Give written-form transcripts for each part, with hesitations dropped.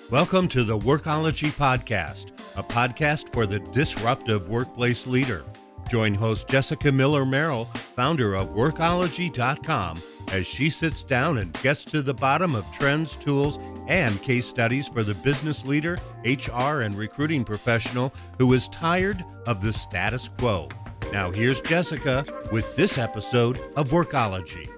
Welcome to the Workology Podcast, a podcast for the disruptive workplace leader. Join host Jessica Miller-Merrill, founder of Workology.com, as she sits down and gets to the bottom of trends, tools, and case studies for the business leader, HR, and recruiting professional who is tired of the status quo. Now here's Jessica with this episode of Workology.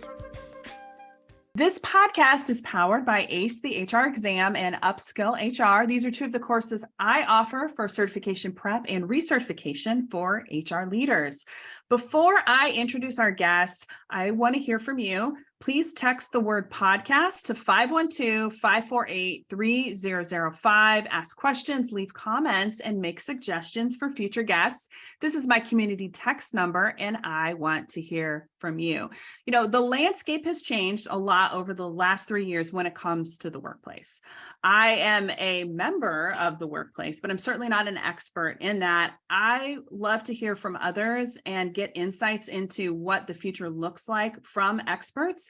This podcast is powered by ACE, the HR exam, and Upskill HR. These are two of the courses I offer for certification prep and recertification for HR leaders. Before I introduce our guest, I want to hear from you. Please text the word podcast to 512-548-3005. Ask questions, leave comments, and make suggestions for future guests. This is my community text number, and I want to hear from you. You know, the landscape has changed a lot over the last 3 years when it comes to the workplace. I am a member of the workplace, but I'm certainly not an expert in that. I love to hear from others and get insights into what the future looks like from experts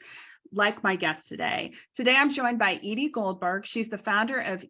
like my guest today. Today, I'm joined by Edie Goldberg. She's the founder of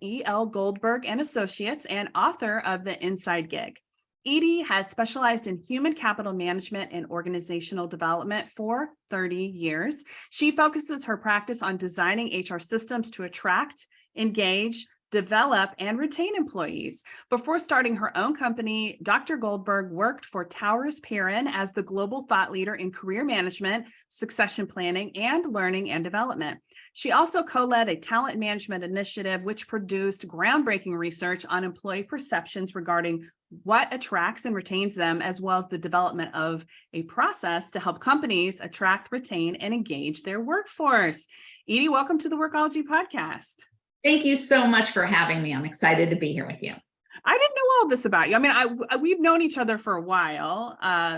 Goldberg Associates and author of The Inside Gig. Edie has specialized in human capital management and organizational development for 30 years. She focuses her practice on designing HR systems to attract, engage, develop, and retain employees. Before starting her own company, Dr. Goldberg worked for Towers Perrin as the global thought leader in career management, succession planning, and learning and development. She also co-led a talent management initiative which produced groundbreaking research on employee perceptions regarding what attracts and retains them, as well as the development of a process to help companies attract, retain, and engage their workforce. Edie, welcome to the Workology Podcast. Thank you so much for having me. I'm excited to be here with you. I didn't know all this about you. I mean, we've known each other for a while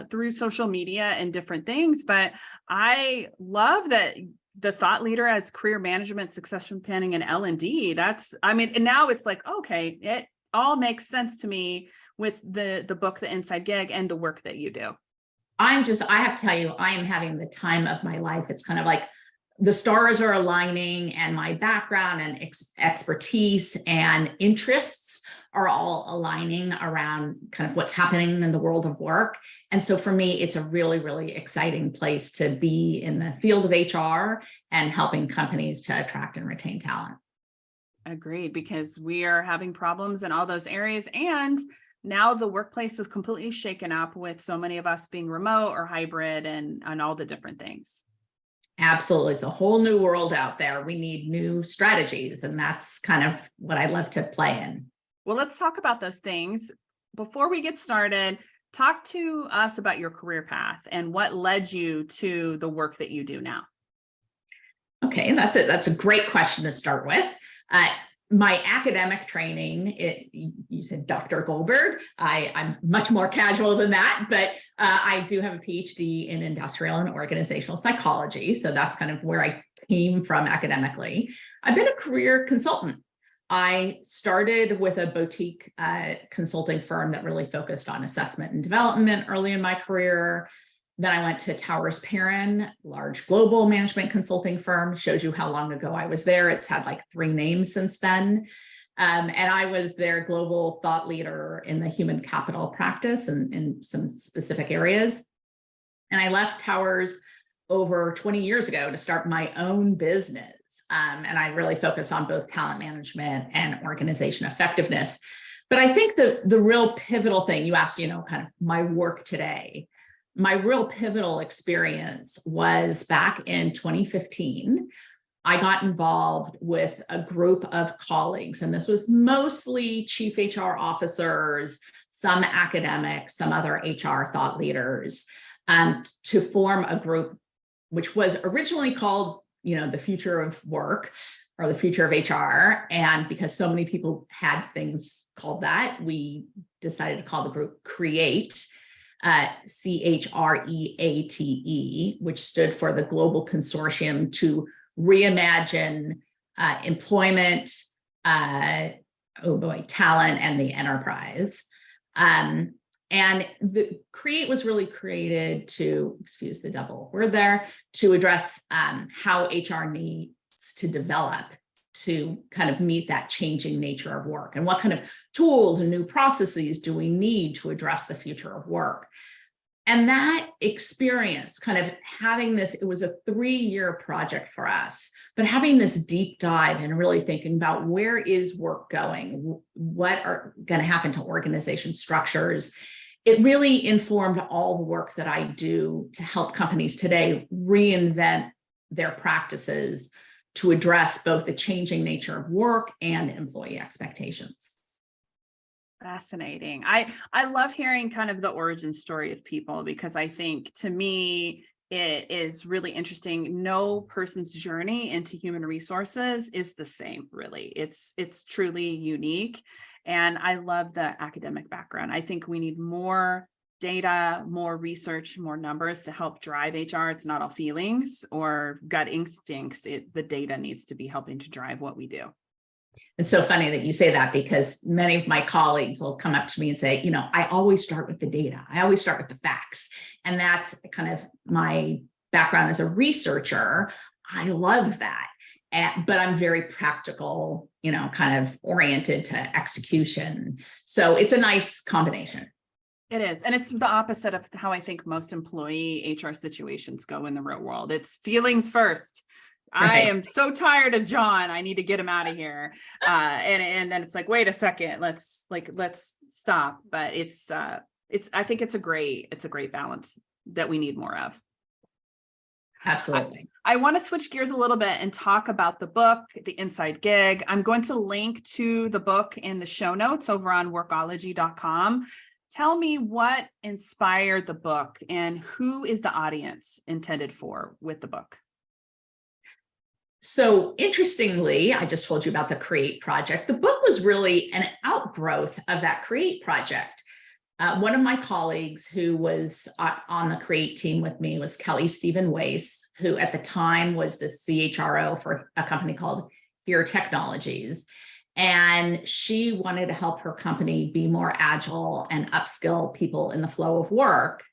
through social media and different things, but I love that the thought leader as career management, succession planning, and L&D. And now it's like, okay, it all makes sense to me with the book, The Inside Gig, and the work that you do. I have to tell you, I am having the time of my life. It's kind of like the stars are aligning, and my background and expertise and interests are all aligning around kind of what's happening in the world of work. And so for me, it's a really, really exciting place to be in the field of HR and helping companies to attract and retain talent. Agreed, because we are having problems in all those areas. And now the workplace is completely shaken up with so many of us being remote or hybrid and all the different things. Absolutely. It's a whole new world out there. We need new strategies, and that's kind of what I love to play in. Well, let's talk about those things. Before we get started, talk to us about your career path and what led you to the work that you do now. Okay, that's a great question to start with. My academic training, you said Dr. Goldberg. I'm much more casual than that, but I do have a PhD in industrial and organizational psychology. So that's kind of where I came from academically. I've been a career consultant. I started with a boutique consulting firm that really focused on assessment and development early in my career. Then I went to Towers Perrin, large global management consulting firm. Shows you how long ago I was there. It's had like 3 names since then. And I was their global thought leader in the human capital practice and in some specific areas. And I left Towers over 20 years ago to start my own business. And I really focused on both talent management and organization effectiveness. But I think the real pivotal thing, you asked, kind of my work today. My real pivotal experience was back in 2015. I got involved with a group of colleagues, and this was mostly chief HR officers, some academics, some other HR thought leaders, to form a group which was originally called, the future of work or the future of HR. And because so many people had things called that, we decided to call the group CREATE. CHREATE, which stood for the Global Consortium to Reimagine Employment, Talent, and the Enterprise. And the CREATE was really created to, excuse the double word there, to address how HR needs to develop to kind of meet that changing nature of work, and what kind of tools and new processes do we need to address the future of work. And that experience, kind of having this, it was a 3-year project for us, but having this deep dive and really thinking about where is work going, what are going to happen to organization structures, it really informed all the work that I do to help companies today reinvent their practices to address both the changing nature of work and employee expectations. Fascinating. I love hearing kind of the origin story of people, because I think, to me, it is really interesting. No person's journey into human resources is the same, really. It's truly unique. And I love the academic background. I think we need more data, more research, more numbers to help drive HR. It's not all feelings or gut instincts. The data needs to be helping to drive what we do. It's so funny that you say that, because many of my colleagues will come up to me and say, I always start with the data. I always start with the facts. And that's kind of my background as a researcher. I love that. But I'm very practical, kind of oriented to execution. So it's a nice combination. It is. And it's the opposite of how I think most employee HR situations go in the real world. It's feelings first. Right. I am so tired of John. I need to get him out of here. And then it's like, wait a second, let's stop. But I think it's a great balance that we need more of. Absolutely. I want to switch gears a little bit and talk about the book, The Inside Gig. I'm going to link to the book in the show notes over on workology.com. Tell me what inspired the book and who is the audience intended for with the book? So interestingly, I just told you about the CREATE project. The book was really an outgrowth of that CREATE project. One of my colleagues who was on the CREATE team with me was Kelly Stephen Weiss, who at the time was the CHRO for a company called Here Technologies. And she wanted to help her company be more agile and upskill people in the flow of work.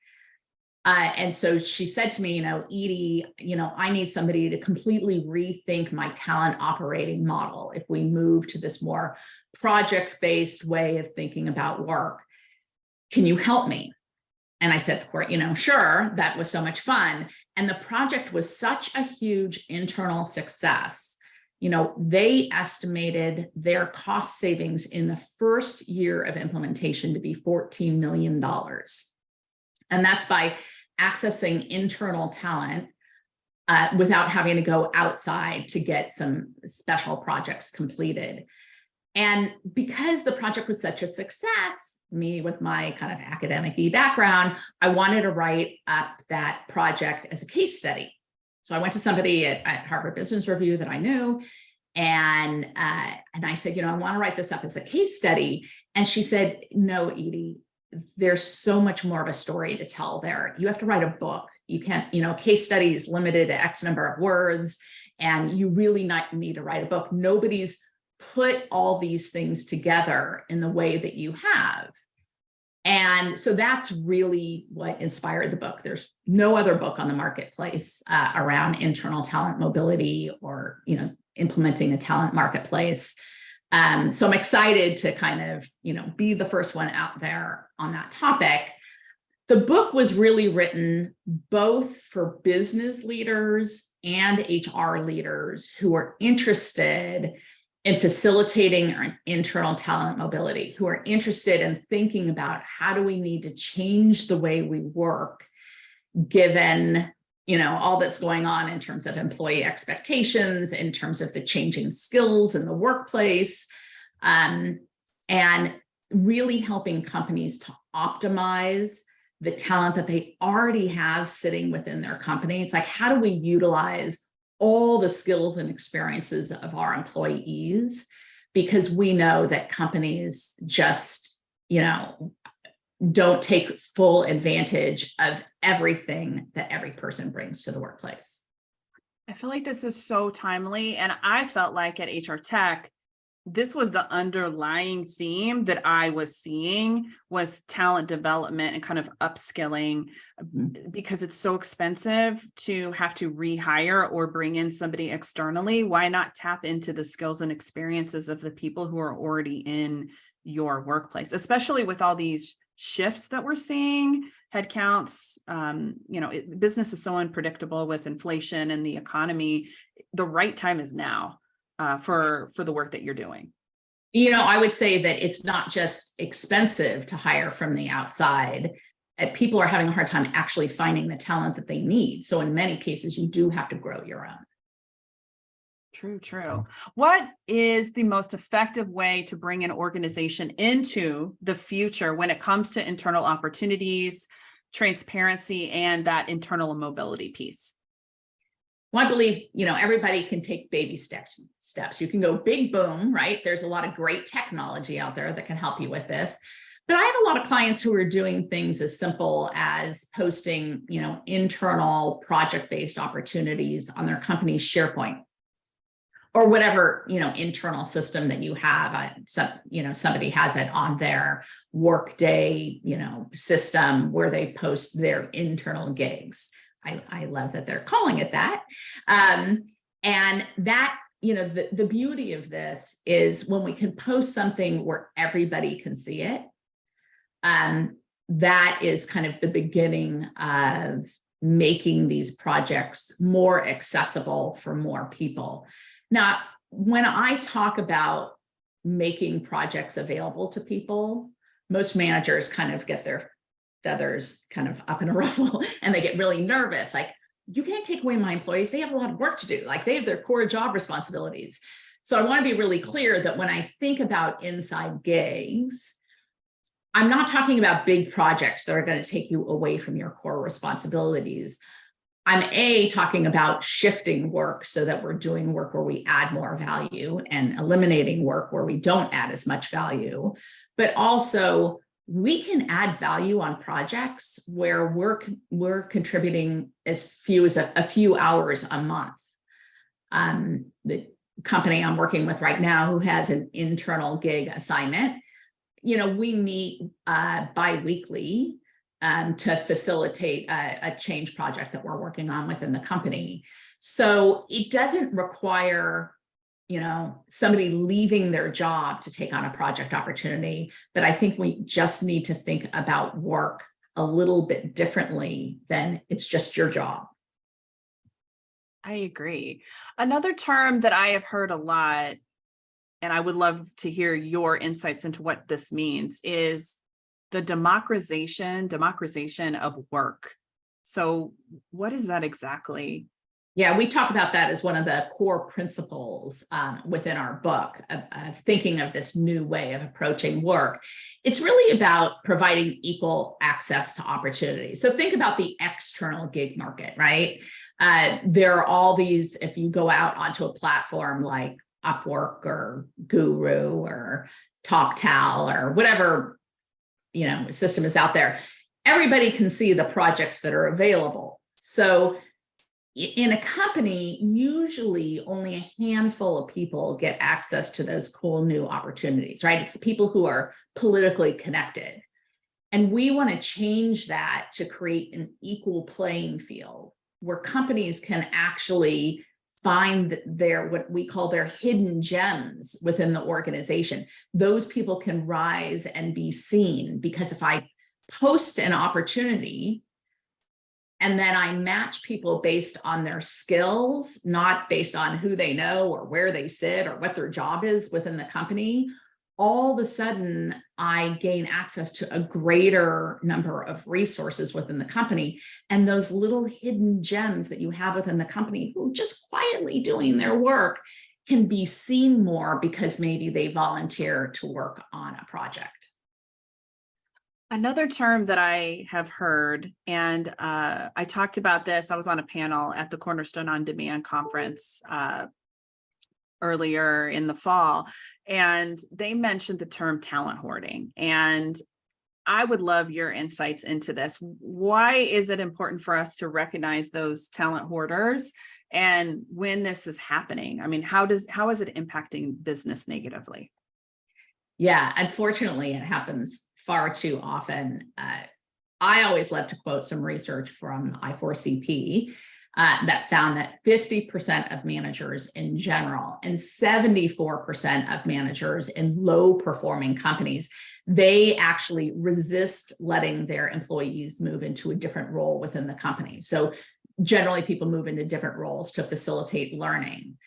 And so she said to me, Edie, I need somebody to completely rethink my talent operating model if we move to this more project-based way of thinking about work. Can you help me? And I said, of course, sure, that was so much fun. And the project was such a huge internal success. They estimated their cost savings in the first year of implementation to be $14 million. And that's by accessing internal talent without having to go outside to get some special projects completed. And because the project was such a success, me with my kind of academic-y background, I wanted to write up that project as a case study. So I went to somebody at Harvard Business Review that I knew, and I said, I want to write this up as a case study. And she said, no, Edie, there's so much more of a story to tell there. You have to write a book. You can't, case study is limited to X number of words, and you really need to write a book. Nobody's put all these things together in the way that you have. And so that's really what inspired the book. There's no other book on the marketplace around internal talent mobility or, implementing a talent marketplace. So I'm excited to kind of, be the first one out there on that topic. The book was really written both for business leaders and HR leaders who are interested in facilitating our internal talent mobility, who are interested in thinking about how do we need to change the way we work, given all that's going on in terms of employee expectations, in terms of the changing skills in the workplace, and really helping companies to optimize the talent that they already have sitting within their company. It's like, how do we utilize all the skills and experiences of our employees? Because we know that companies just, don't take full advantage of everything that every person brings to the workplace. I feel like this is so timely. And I felt like at HR Tech, this was the underlying theme that I was seeing, was talent development and kind of upskilling, because it's so expensive to have to rehire or bring in somebody externally. Why not tap into the skills and experiences of the people who are already in your workplace, especially with all these shifts that we're seeing, headcounts, business is so unpredictable with inflation and the economy. The right time is now. For the work that you're doing? I would say that it's not just expensive to hire from the outside. People are having a hard time actually finding the talent that they need. So in many cases, you do have to grow your own. True. What is the most effective way to bring an organization into the future when it comes to internal opportunities, transparency, and that internal mobility piece? Well, I believe, everybody can take baby steps. You can go big boom, right? There's a lot of great technology out there that can help you with this. But I have a lot of clients who are doing things as simple as posting, internal project-based opportunities on their company's SharePoint or whatever, internal system that you have. Somebody has it on their Workday, system where they post their internal gigs. I love that they're calling it that. And that, the beauty of this is when we can post something where everybody can see it, that is kind of the beginning of making these projects more accessible for more people. Now, when I talk about making projects available to people, most managers kind of get their feathers kind of up in a ruffle and they get really nervous. Like, you can't take away my employees. They have a lot of work to do. Like, they have their core job responsibilities. So I want to be really clear that when I think about inside gigs, I'm not talking about big projects that are going to take you away from your core responsibilities. I'm talking about shifting work so that we're doing work where we add more value and eliminating work where we don't add as much value, but also we can add value on projects where we're contributing as few as a few hours a month. The company I'm working with right now, who has an internal gig assignment, we meet bi-weekly to facilitate a change project that we're working on within the company. So it doesn't require somebody leaving their job to take on a project opportunity. But I think we just need to think about work a little bit differently than it's just your job. I agree. Another term that I have heard a lot, and I would love to hear your insights into what this means, is the democratization of work. So what is that exactly? Yeah, we talk about that as one of the core principles within our book of thinking of this new way of approaching work. It's really about providing equal access to opportunities. So think about the external gig market, right? There are all these, if you go out onto a platform like Upwork or Guru or TalkTal or whatever, system is out there, everybody can see the projects that are available. So in a company, usually only a handful of people get access to those cool new opportunities, right? It's the people who are politically connected. And we want to change that to create an equal playing field where companies can actually find what we call their hidden gems within the organization. Those people can rise and be seen, because if I post an opportunity and then I match people based on their skills, not based on who they know or where they sit or what their job is within the company, all of a sudden I gain access to a greater number of resources within the company. And those little hidden gems that you have within the company who are just quietly doing their work can be seen more because maybe they volunteer to work on a project. Another term that I have heard, and I talked about this, I was on a panel at the Cornerstone On Demand conference earlier in the fall, and they mentioned the term talent hoarding. And I would love your insights into this. Why is it important for us to recognize those talent hoarders, and when this is happening? I mean, how is it impacting business negatively? Yeah, unfortunately, it happens far too often. I always love to quote some research from I4CP that found that 50% of managers in general and 74% of managers in low performing companies, they actually resist letting their employees move into a different role within the company. So generally people move into different roles to facilitate learning.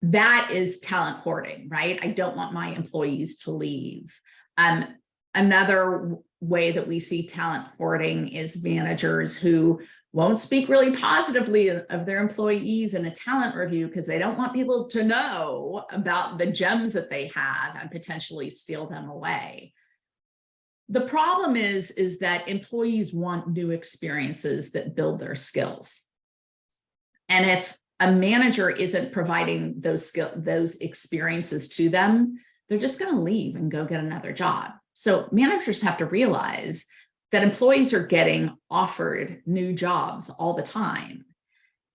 That is talent hoarding, right? I don't want my employees to leave. Another way that we see talent hoarding is managers who won't speak really positively of their employees in a talent review because they don't want people to know about the gems that they have and potentially steal them away. The problem is that employees want new experiences that build their skills. And if a manager isn't providing those experiences to them, they're just going to leave and go get another job. So managers have to realize that employees are getting offered new jobs all the time.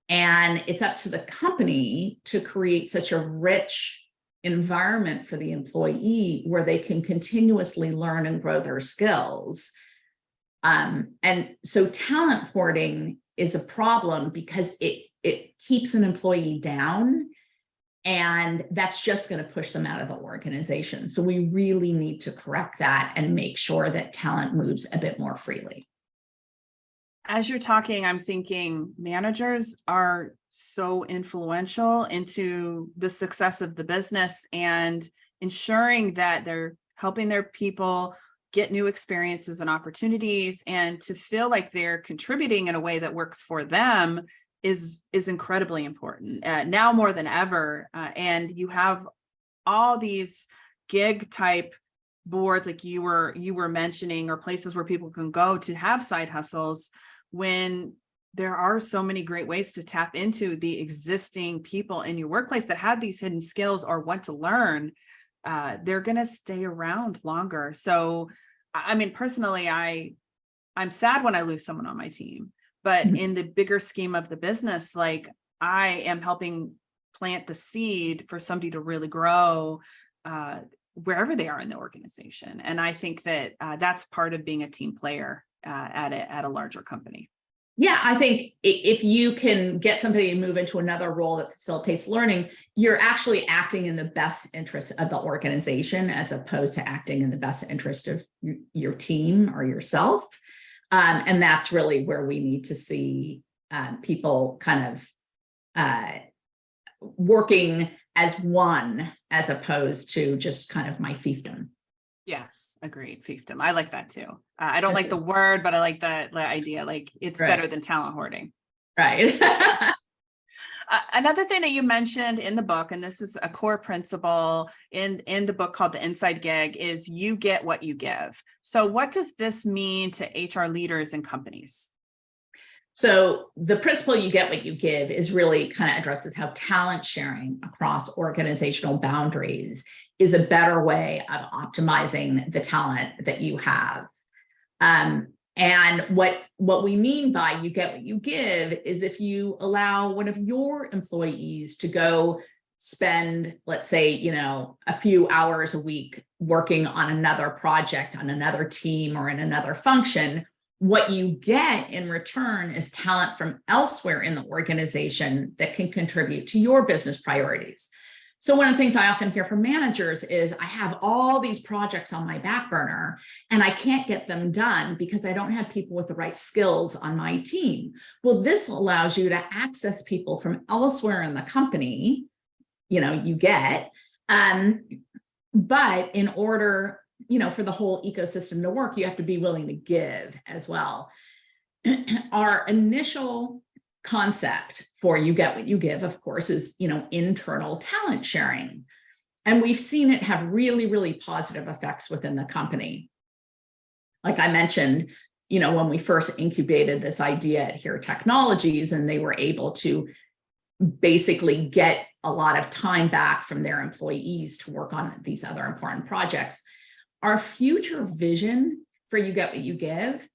And it's up to the company to create such a rich environment for the employee where they can continuously learn and grow their skills. And so talent hoarding is a problem because it keeps an employee down, and that's just going to push them out of the organization. So we really need to correct that and make sure that talent moves a bit more freely. As you're talking, I'm thinking managers are so influential into the success of the business and ensuring that they're helping their people get new experiences and opportunities, and to feel like they're contributing in a way that works for them is incredibly important now more than ever. And you have all these gig type boards like you were mentioning, or places where people can go to have side hustles, when there are so many great ways to tap into the existing people in your workplace that have these hidden skills or want to learn. They're going to stay around longer. So, I mean, personally, I'm sad when I lose someone on my team. But in the bigger scheme of the business, like, I am helping plant the seed for somebody to really grow wherever they are in the organization. And I think that that's part of being a team player at a larger company. Yeah, I think if you can get somebody to move into another role that facilitates learning, you're actually acting in the best interest of the organization as opposed to acting in the best interest of your team or yourself. And that's really where we need to see people kind of working as one, as opposed to just kind of my fiefdom. Yes, agreed. Fiefdom. I like that too. I don't like the word, but I like the idea. Like, it's right. better than talent hoarding. Right. Another thing that you mentioned in the book, and this is a core principle in the book called The Inside Gig, is you get what you give. So what does this mean to HR leaders and companies? So the principle you get what you give is really kind of addresses how talent sharing across organizational boundaries is a better way of optimizing the talent that you have. And what we mean by you get what you give is if you allow one of your employees to go spend, let's say, a few hours a week working on another project, on another team, or in another function, what you get in return is talent from elsewhere in the organization that can contribute to your business priorities. So one of the things I often hear from managers is, I have all these projects on my back burner and I can't get them done because I don't have people with the right skills on my team. Well, this allows you to access people from elsewhere in the company, you get, but in order, for the whole ecosystem to work, you have to be willing to give as well. Our initial concept for you get what you give, of course, is, internal talent sharing. And we've seen it have really, really positive effects within the company. Like I mentioned, when we first incubated this idea at Here Technologies, and they were able to basically get a lot of time back from their employees to work on these other important projects. Our future vision for You Get What You Give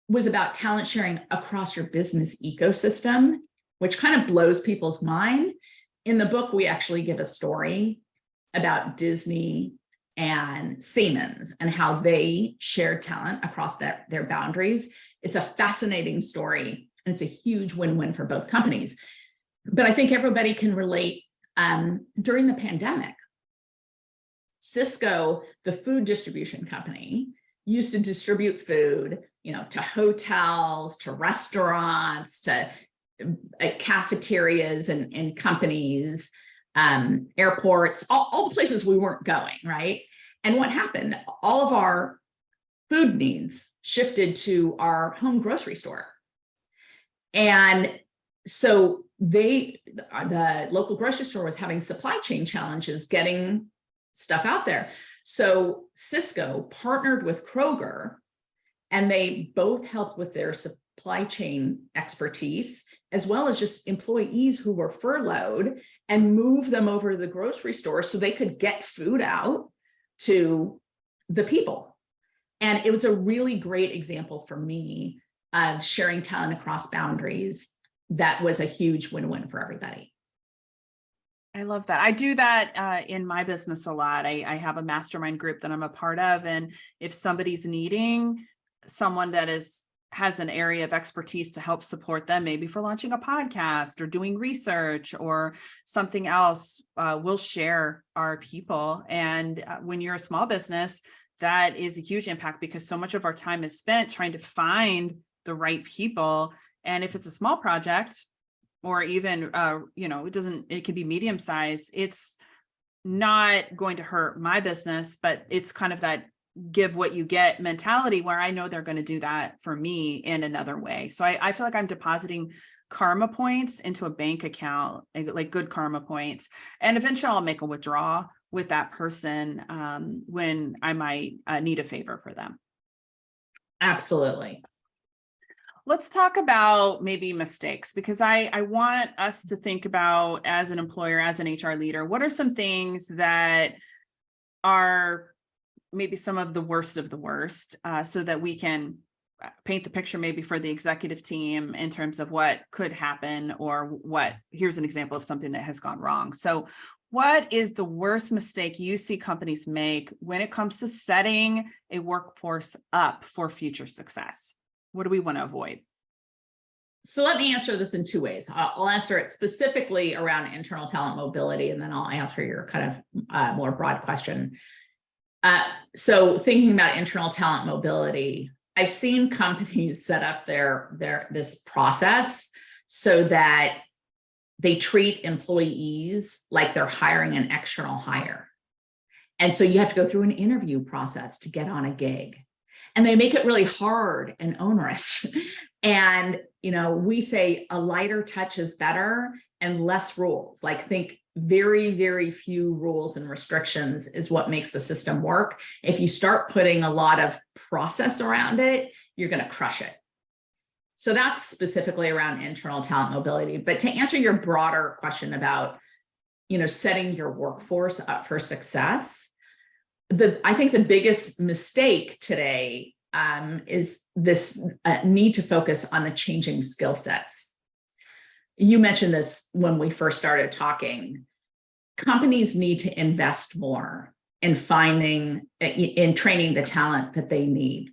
was about talent sharing across your business ecosystem, which kind of blows people's mind. In the book, we actually give a story about Disney and Siemens and how they shared talent across their boundaries. It's a fascinating story, and it's a huge win-win for both companies. But I think everybody can relate. During the pandemic, Cisco, the food distribution company, used to distribute food, to hotels, to restaurants, to cafeterias and companies, airports, all the places we weren't going, right? And what happened? All of our food needs shifted to our home grocery store. And so the local grocery store was having supply chain challenges getting stuff out there. So Cisco partnered with Kroger, and they both helped with their supply chain expertise, as well as just employees who were furloughed, and move them over to the grocery store so they could get food out to the people. And it was a really great example for me of sharing talent across boundaries. That was a huge win-win for everybody. I love that. I do that in my business a lot. I have a mastermind group that I'm a part of. And if somebody's needing someone that has an area of expertise to help support them, maybe for launching a podcast or doing research or something else, we'll share our people. And when you're a small business, that is a huge impact, because so much of our time is spent trying to find the right people. And if it's a small project, or even, it can be medium size, it's not going to hurt my business, but it's kind of that give what you get mentality where I know they're going to do that for me in another way. So I feel like I'm depositing karma points into a bank account, like good karma points. And eventually I'll make a withdrawal with that person when I might need a favor for them. Absolutely. Let's talk about maybe mistakes, because I want us to think about, as an employer, as an HR leader, what are some things that are maybe some of the worst, so that we can paint the picture maybe for the executive team in terms of what could happen, or here's an example of something that has gone wrong. So what is the worst mistake you see companies make when it comes to setting a workforce up for future success? What do we want to avoid? So let me answer this in two ways. I'll answer it specifically around internal talent mobility, and then I'll answer your kind of more broad question. So thinking about internal talent mobility, I've seen companies set up this process so that they treat employees like they're hiring an external hire. And so you have to go through an interview process to get on a gig. And they make it really hard and onerous. And, we say a lighter touch is better and less rules. Like, think very, very few rules and restrictions is what makes the system work. If you start putting a lot of process around it, you're going to crush it. So that's specifically around internal talent mobility. But to answer your broader question about, setting your workforce up for success, I think the biggest mistake today is this need to focus on the changing skill sets. You mentioned this when we first started talking. Companies need to invest more in training the talent that they need.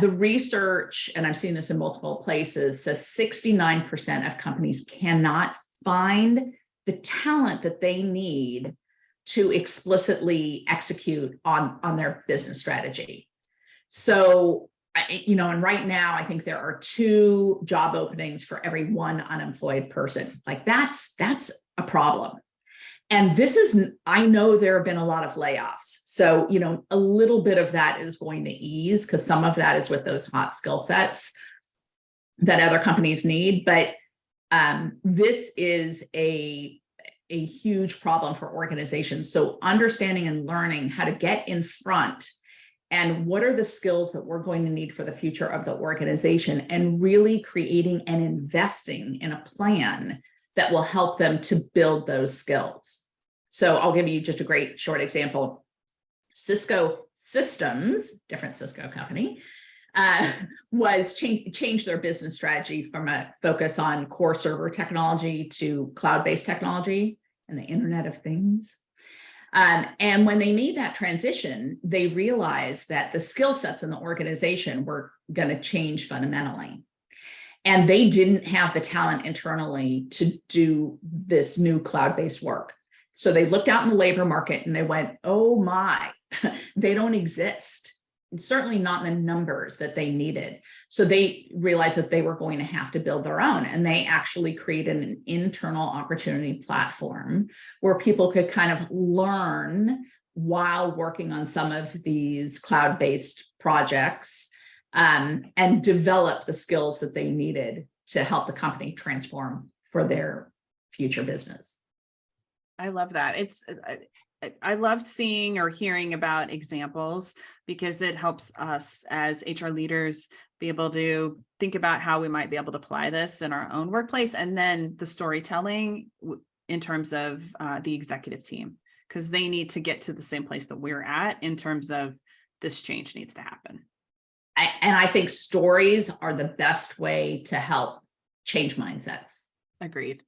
The research, and I've seen this in multiple places, says 69% of companies cannot find the talent that they need to explicitly execute on their business strategy. So, and right now, I think there are 2 job openings for every 1 unemployed person. Like, that's a problem. And I know there have been a lot of layoffs. So, a little bit of that is going to ease, because some of that is with those hot skill sets that other companies need. But this is a huge problem for organizations. So understanding and learning how to get in front and what are the skills that we're going to need for the future of the organization, and really creating and investing in a plan that will help them to build those skills. So I'll give you just a great short example. Cisco Systems, different Cisco company, was change their business strategy from a focus on core server technology to cloud-based technology and the Internet of Things. And when they made that transition, they realized that the skill sets in the organization were going to change fundamentally. And they didn't have the talent internally to do this new cloud-based work. So they looked out in the labor market and they went, oh my, they don't exist. And certainly not in the numbers that they needed. So they realized that they were going to have to build their own. And they actually created an internal opportunity platform where people could kind of learn while working on some of these cloud-based projects, and develop the skills that they needed to help the company transform for their future business. I love that. I love seeing or hearing about examples because it helps us as HR leaders be able to think about how we might be able to apply this in our own workplace, and then the storytelling in terms of the executive team, because they need to get to the same place that we're at in terms of this change needs to happen. And I think stories are the best way to help change mindsets. Agreed.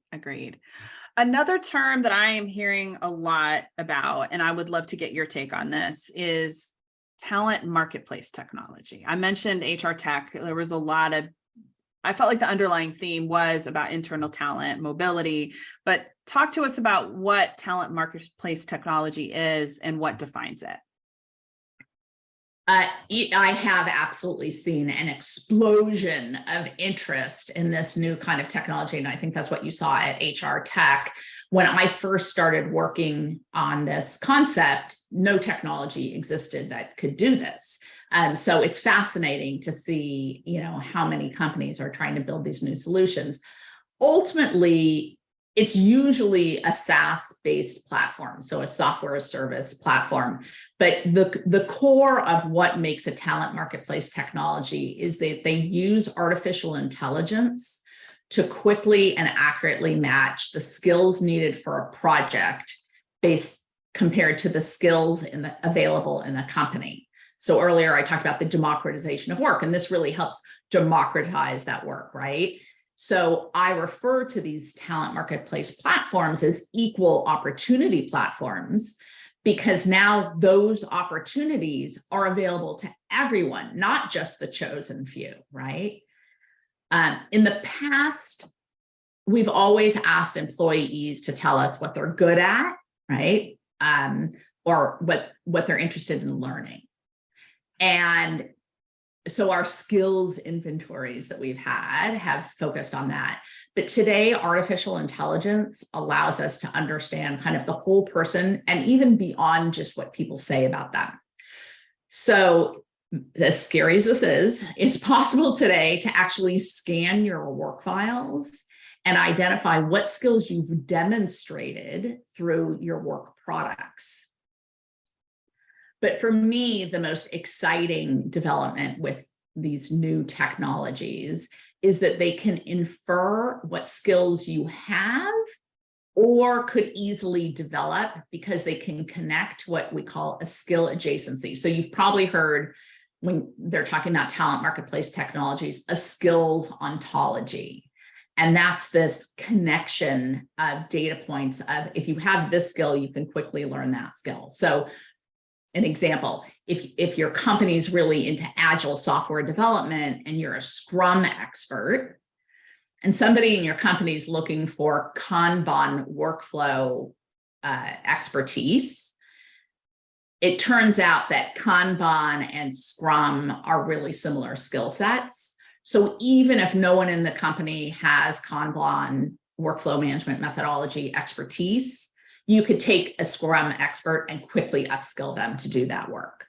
Another term that I am hearing a lot about, and I would love to get your take on this, is talent marketplace technology. I mentioned HR tech. There was I felt like the underlying theme was about internal talent, mobility, but talk to us about what talent marketplace technology is and what defines it. I have absolutely seen an explosion of interest in this new kind of technology. And I think that's what you saw at HR Tech. When I first started working on this concept, no technology existed that could do this. So it's fascinating to see, how many companies are trying to build these new solutions. Ultimately, it's usually a SaaS-based platform, so a software as a service platform. But the core of what makes a talent marketplace technology is that they use artificial intelligence to quickly and accurately match the skills needed for a project compared to the skills available in the company. So earlier I talked about the democratization of work, and this really helps democratize that work, right? So I refer to these talent marketplace platforms as equal opportunity platforms, because now those opportunities are available to everyone, not just the chosen few, right? In the past, we've always asked employees to tell us what they're good at, right? Or what they're interested in learning. And so our skills inventories that we've had have focused on that. But today, artificial intelligence allows us to understand kind of the whole person and even beyond just what people say about them. So as scary as this is, it's possible today to actually scan your work files and identify what skills you've demonstrated through your work products. But for me, the most exciting development with these new technologies is that they can infer what skills you have or could easily develop, because they can connect what we call a skill adjacency. So you've probably heard when they're talking about talent marketplace technologies, a skills ontology. And that's this connection of data points of, if you have this skill, you can quickly learn that skill. So an example, if your company's really into agile software development and you're a Scrum expert, and somebody in your company is looking for Kanban workflow expertise, it turns out that Kanban and Scrum are really similar skill sets. So even if no one in the company has Kanban workflow management methodology expertise, you could take a Scrum expert and quickly upskill them to do that work.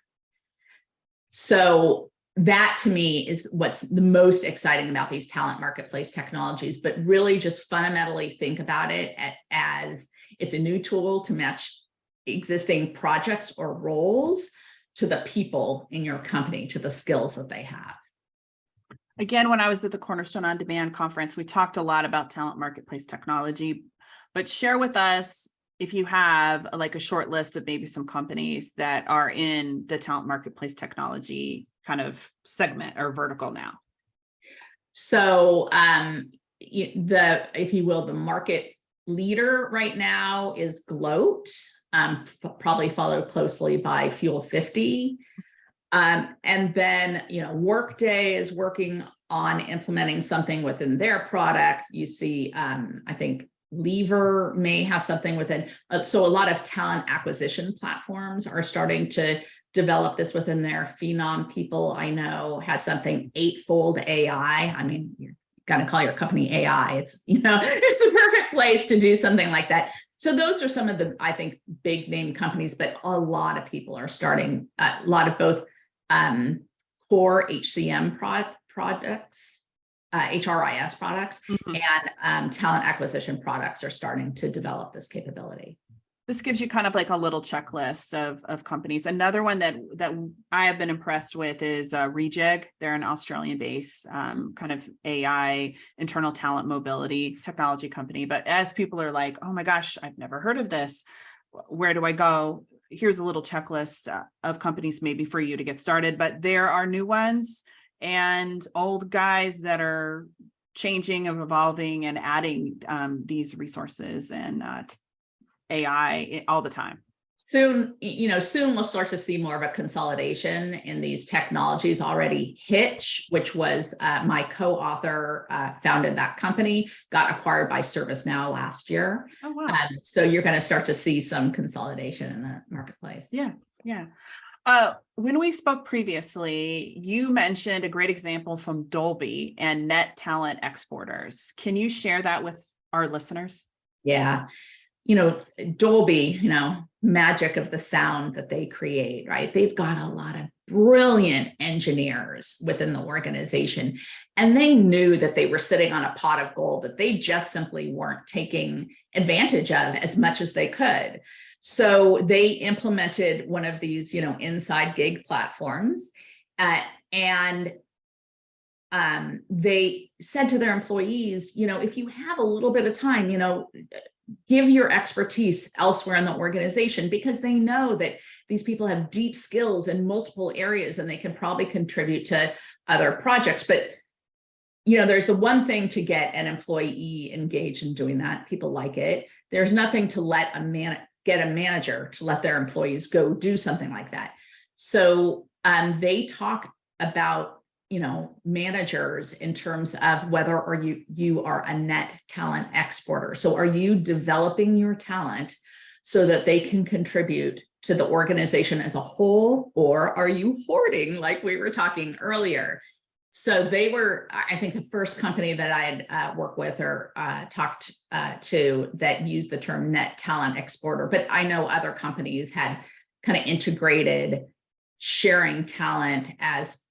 So that to me is what's the most exciting about these talent marketplace technologies, but really just fundamentally think about it as it's a new tool to match existing projects or roles to the people in your company, to the skills that they have. Again, when I was at the Cornerstone On Demand conference, we talked a lot about talent marketplace technology, but share with us if you have like a short list of maybe some companies that are in the talent marketplace technology kind of segment or vertical now. So if you will, the market leader right now is Gloat, probably followed closely by Fuel 50. And then, Workday is working on implementing something within their product. You see, I think Lever may have something within. So a lot of talent acquisition platforms are starting to develop this within their Phenom. People I know has something Eightfold AI. I mean, you're going to call your company AI. It's, it's the perfect place to do something like that. So those are some of the, I think, big name companies, but a lot of people are starting, a lot of both core HCM products, HRIS products, and talent acquisition products are starting to develop this capability. This gives you kind of like a little checklist of companies. Another one that I have been impressed with is Rejig. They're an Australian-based kind of AI internal talent mobility technology company. But as people are like, oh my gosh, I've never heard of this. Where do I go? Here's a little checklist of companies maybe for you to get started. But there are new ones and old guys that are changing and evolving and adding these resources and AI all the time. Soon we'll start to see more of a consolidation in these technologies already. Hitch, which was my co-author, founded that company, got acquired by ServiceNow last year. Oh, wow. So you're going to start to see some consolidation in the marketplace. Yeah. When we spoke previously, you mentioned a great example from Dolby and Net Talent Exporters. Can you share that with our listeners? Yeah. Dolby, magic of the sound that they create, right? They've got a lot of brilliant engineers within the organization, and they knew that they were sitting on a pot of gold that they just simply weren't taking advantage of as much as they could. So they implemented one of these, inside gig platforms, and they said to their employees, if you have a little bit of time, give your expertise elsewhere in the organization, because they know that these people have deep skills in multiple areas and they can probably contribute to other projects. But, there's the one thing to get an employee engaged in doing that. People like it. There's nothing to let get a manager to let their employees go do something like that. So they talk about managers in terms of whether or you are a net talent exporter. So are you developing your talent so that they can contribute to the organization as a whole, or are you hoarding like we were talking earlier? So they were, I think, the first company that I had worked with or talked to that used the term net talent exporter, but I know other companies had kind of integrated sharing talent as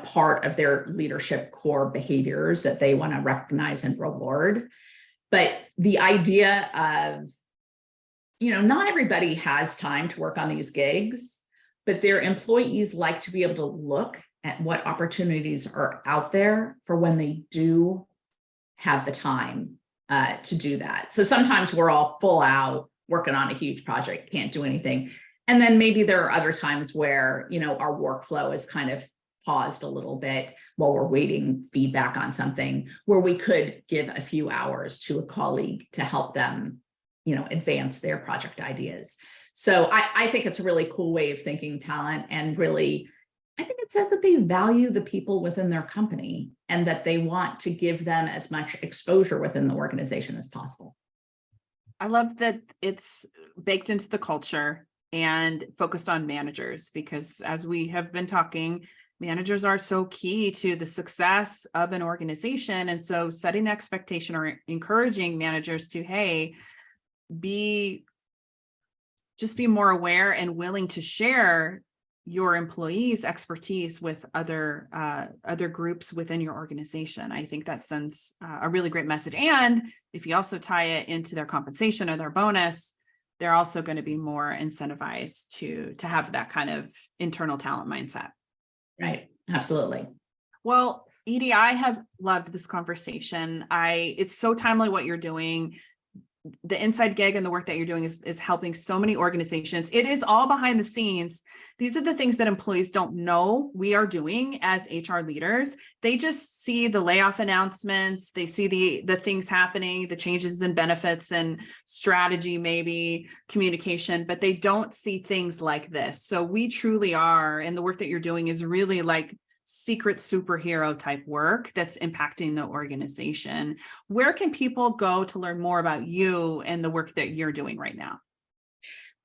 part of their leadership core behaviors that they want to recognize and reward. But the idea of, not everybody has time to work on these gigs, but their employees like to be able to look at what opportunities are out there for when they do have the time to do that. So sometimes we're all full out working on a huge project, can't do anything. And then maybe there are other times where, our workflow is kind of paused a little bit while we're waiting feedback on something, where we could give a few hours to a colleague to help them, advance their project ideas. So I think it's a really cool way of thinking talent, and really, I think it says that they value the people within their company and that they want to give them as much exposure within the organization as possible. I love that it's baked into the culture and focused on managers, because as we have been talking, managers are so key to the success of an organization. And so setting the expectation or encouraging managers to, hey, be more aware and willing to share your employees' expertise with other groups within your organization. I think that sends a really great message. And if you also tie it into their compensation or their bonus, they're also going to be more incentivized to have that kind of internal talent mindset. Right. Absolutely. Well, Edie, I have loved this conversation. It's so timely what you're doing. the inside gig and the work that you're doing is helping so many organizations. It is all behind the scenes. These are the things that employees don't know we are doing as HR leaders. They just see the layoff announcements. They see the things happening, the changes in benefits and strategy, maybe communication, but they don't see things like this. So we truly are, and the work that you're doing is really like secret superhero type work that's impacting the organization. Where can people go to learn more about you and the work that you're doing right now?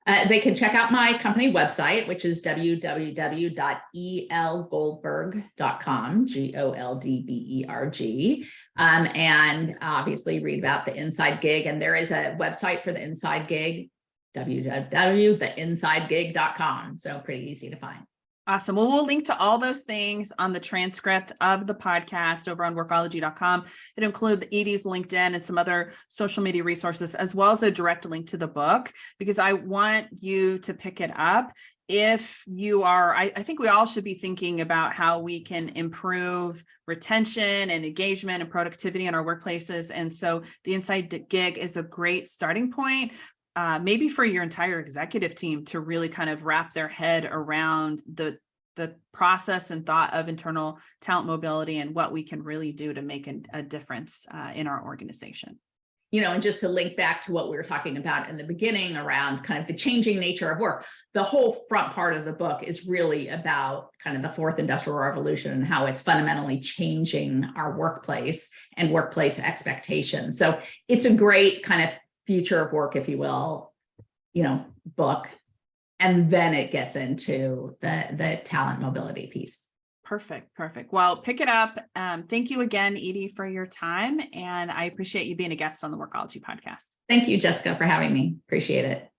They can check out my company website, which is www.elgoldberg.com, Goldberg, and obviously read about the Inside Gig. And there is a website for the Inside Gig, www.theinsidegig.com. So pretty easy to find. Awesome. Well, we'll link to all those things on the transcript of the podcast over on Workology.com. It'll include Edie's LinkedIn and some other social media resources, as well as a direct link to the book, because I want you to pick it up. If you are, I think we all should be thinking about how we can improve retention and engagement and productivity in our workplaces. And so the Inside Gig is a great starting point. Maybe for your entire executive team to really kind of wrap their head around the process and thought of internal talent mobility and what we can really do to make a difference in our organization. And just to link back to what we were talking about in the beginning around kind of the changing nature of work, the whole front part of the book is really about kind of the fourth industrial revolution and how it's fundamentally changing our workplace and workplace expectations. So it's a great kind of future of work, if you will, book. And then it gets into the talent mobility piece. Perfect. Well, pick it up. Thank you again, Edie, for your time. And I appreciate you being a guest on the Workology podcast. Thank you, Jessica, for having me. Appreciate it.